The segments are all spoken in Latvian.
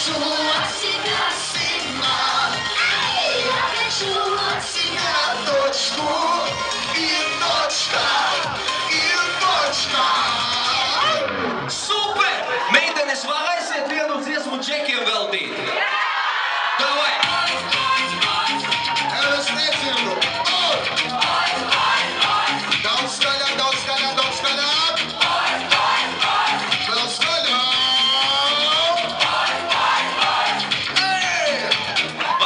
хочу от тебя сигнал. Я хочу от тебя точку и точка, и точка. Super! Meitenes, varēsiet vienu dziesmu džekiem veltīt? Davai! Es nedzirdu. Daudz skaļāk, daudz skaļāk, daudz skaļāk. Vēl skaļāk. Hey!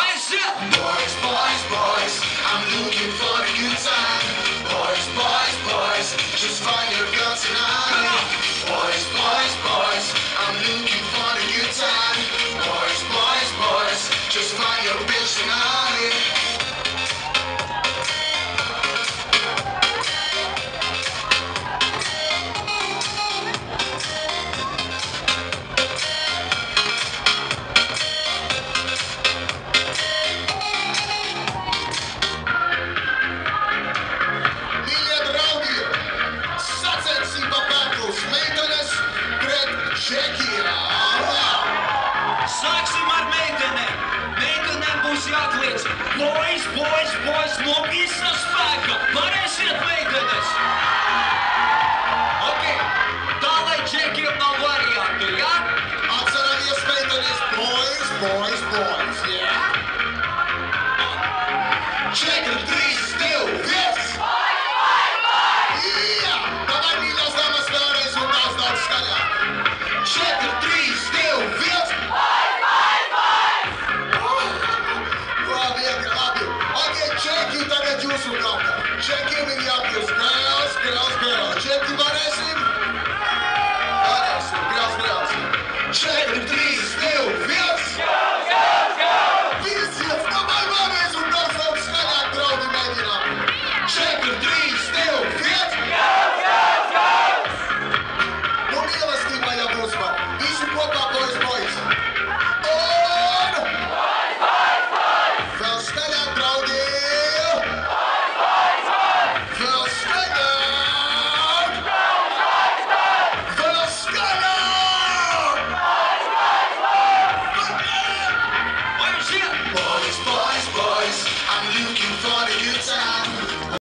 Aiziet! Boys, boys, boys, I'm looking for a good time. Boys, boys, boys, just find your girl tonight. Boys, boys, boys, I'm looking for a good time. Boys, boys, boys, just find your bitch tonight. Mīļie draugi, sacensība pērkls meitenes pret džekiem. Sāksim ar meitenēm! Meitenēm būs jākliedz boys, boys, boys no visa spēka! Varēsiet, meitenes!